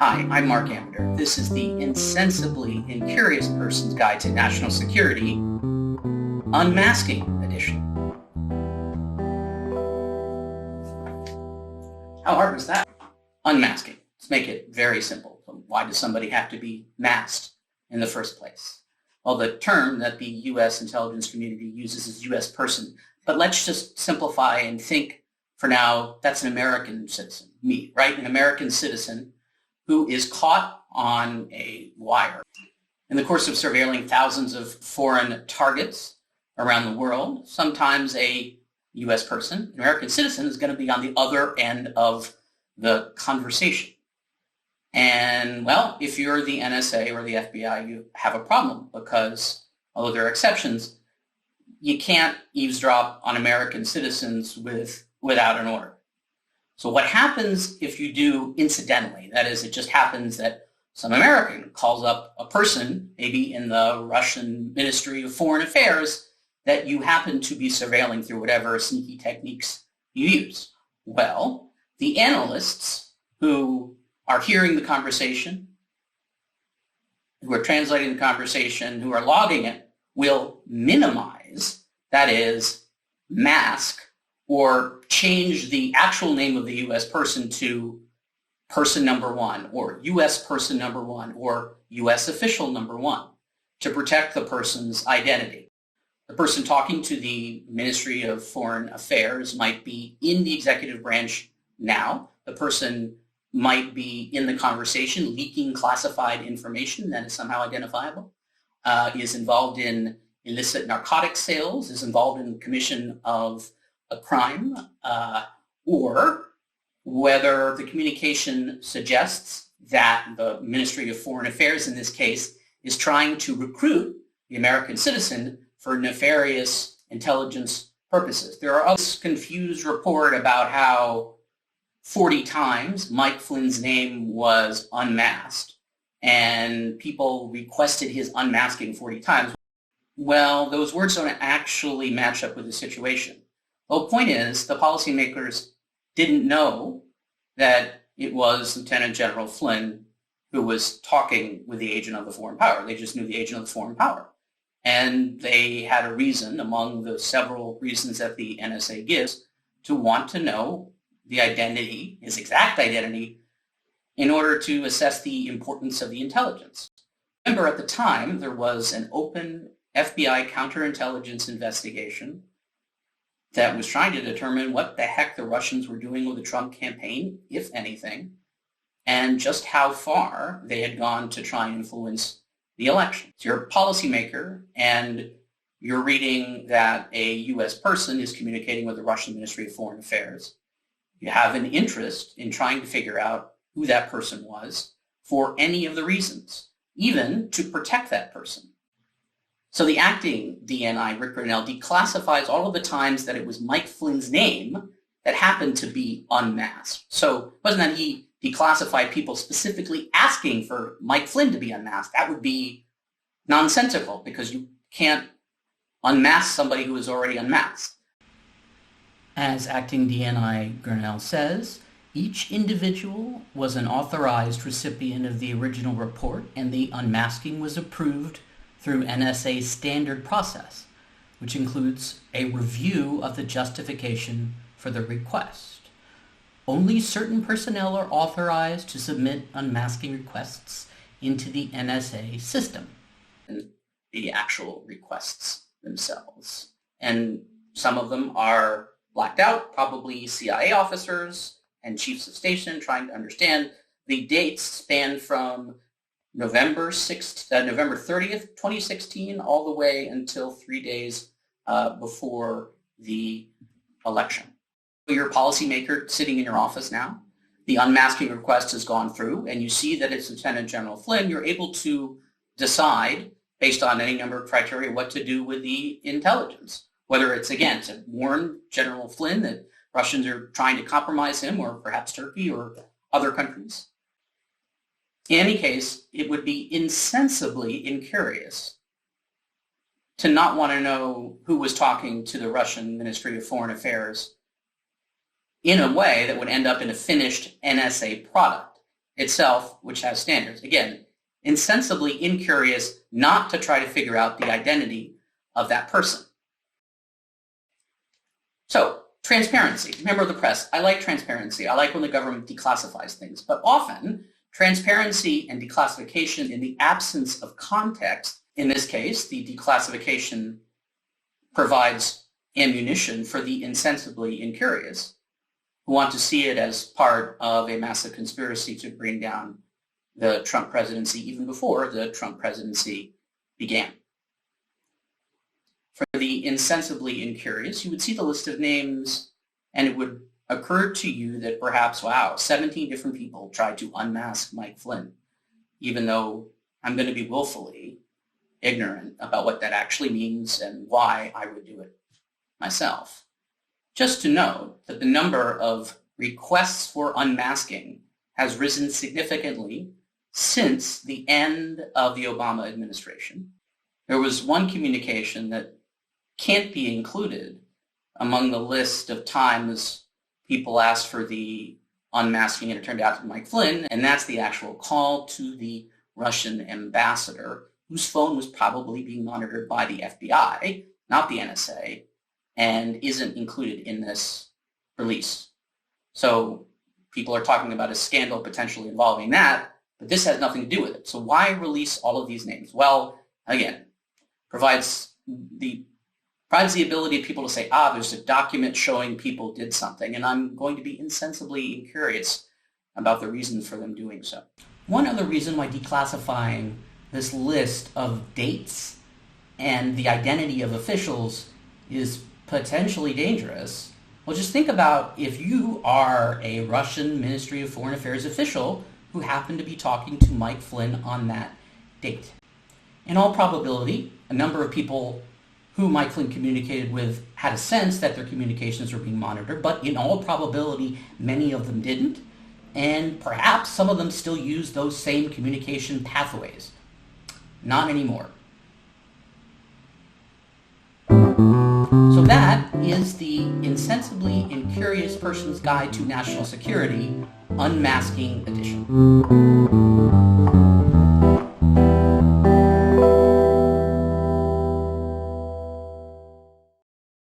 Hi, I'm Mark Amander. This is the Insensibly Incurious Person's Guide to National Security, Unmasking edition. How hard was that? Unmasking. Let's make it very simple. Why does somebody have to be masked in the first place? Well, the term that the U.S. intelligence community uses is U.S. person, but let's just simplify and think for now that's an American citizen, me, right? An American citizen who is caught on a wire in the course of surveilling thousands of foreign targets around the world. Sometimes a U.S. person, an American citizen, is going to be on the other end of the conversation. And, well, if you're the NSA or the FBI, you have a problem because, although there are exceptions, you can't eavesdrop on American citizens without an order. So what happens if you do incidentally? That is, it just happens that some American calls up a person, maybe in the Russian Ministry of Foreign Affairs, that you happen to be surveilling through whatever sneaky techniques you use. Well, the analysts who are hearing the conversation, who are translating the conversation, who are logging it, will minimize, that is, mask, or change the actual name of the U.S. person to person number one, or U.S. person number one, or U.S. official number one, to protect the person's identity. The person talking to the Ministry of Foreign Affairs might be in the executive branch now. The person might be in the conversation leaking classified information that is somehow identifiable, is involved in illicit narcotic sales, is involved in the commission of a crime, or whether the communication suggests that the Ministry of Foreign Affairs, in this case, is trying to recruit the American citizen for nefarious intelligence purposes. There are others confused report about how 40 times Mike Flynn's name was unmasked, and people requested his unmasking 40 times. Well, those words don't actually match up with the situation. The whole point is the policymakers didn't know that it was Lieutenant General Flynn who was talking with the agent of the foreign power. They just knew the agent of the foreign power. And they had a reason, among the several reasons that the NSA gives, to want to know the identity, his exact identity, in order to assess the importance of the intelligence. Remember, at the time, there was an open FBI counterintelligence investigation that was trying to determine what the heck the Russians were doing with the Trump campaign, if anything, and just how far they had gone to try and influence the election. So you're a policymaker, and you're reading that a U.S. person is communicating with the Russian Ministry of Foreign Affairs. You have an interest in trying to figure out who that person was for any of the reasons, even to protect that person. So the acting DNI, Rick Grinnell, declassifies all of the times that it was Mike Flynn's name that happened to be unmasked. So it wasn't that he declassified people specifically asking for Mike Flynn to be unmasked. That would be nonsensical because you can't unmask somebody who is already unmasked. As acting DNI Grinnell says, each individual was an authorized recipient of the original report, and the unmasking was approved through NSA's standard process, which includes a review of the justification for the request. Only certain personnel are authorized to submit unmasking requests into the NSA system. And the actual requests themselves. And some of them are blacked out, probably CIA officers and chiefs of station trying to understand. The dates span from November 30th, 2016, all the way until 3 days before the election. You're a policymaker sitting in your office now. The unmasking request has gone through, and you see that it's Lieutenant General Flynn. You're able to decide, based on any number of criteria, what to do with the intelligence. Whether it's, again, to warn General Flynn that Russians are trying to compromise him, or perhaps Turkey or other countries. In any case, it would be insensibly incurious to not want to know who was talking to the Russian Ministry of Foreign Affairs in a way that would end up in a finished NSA product. itself, which has standards. Again, insensibly incurious, not to try to figure out the identity of that person. So, transparency. Member of the press, I like transparency. I like when the government declassifies things. But often, transparency and declassification in the absence of context, in this case, the declassification provides ammunition for the insensibly incurious, who want to see it as part of a massive conspiracy to bring down the Trump presidency even before the Trump presidency began. For the insensibly incurious, you would see the list of names and it would occur to you that perhaps, wow, 17 different people tried to unmask Mike Flynn, even though I'm going to be willfully ignorant about what that actually means and why I would do it myself. Just to note that the number of requests for unmasking has risen significantly since the end of the Obama administration. There was one communication that can't be included among the list of times people asked for the unmasking and it turned out to be Mike Flynn, and that's the actual call to the Russian ambassador, whose phone was probably being monitored by the FBI, not the NSA, and isn't included in this release. So people are talking about a scandal potentially involving that, but this has nothing to do with it. So why release all of these names? Well, again, provides the ability of people to say, there's a document showing people did something, and I'm going to be insensibly incurious about the reason for them doing so. One other reason why declassifying this list of dates and the identity of officials is potentially dangerous, well, just think about if you are a Russian Ministry of Foreign Affairs official who happened to be talking to Mike Flynn on that date. In all probability, a number of people who Mike Flynn communicated with had a sense that their communications were being monitored, but in all probability, many of them didn't, and perhaps some of them still use those same communication pathways. Not anymore. So that is the Insensibly Incurious Person's Guide to National Security Unmasking Edition.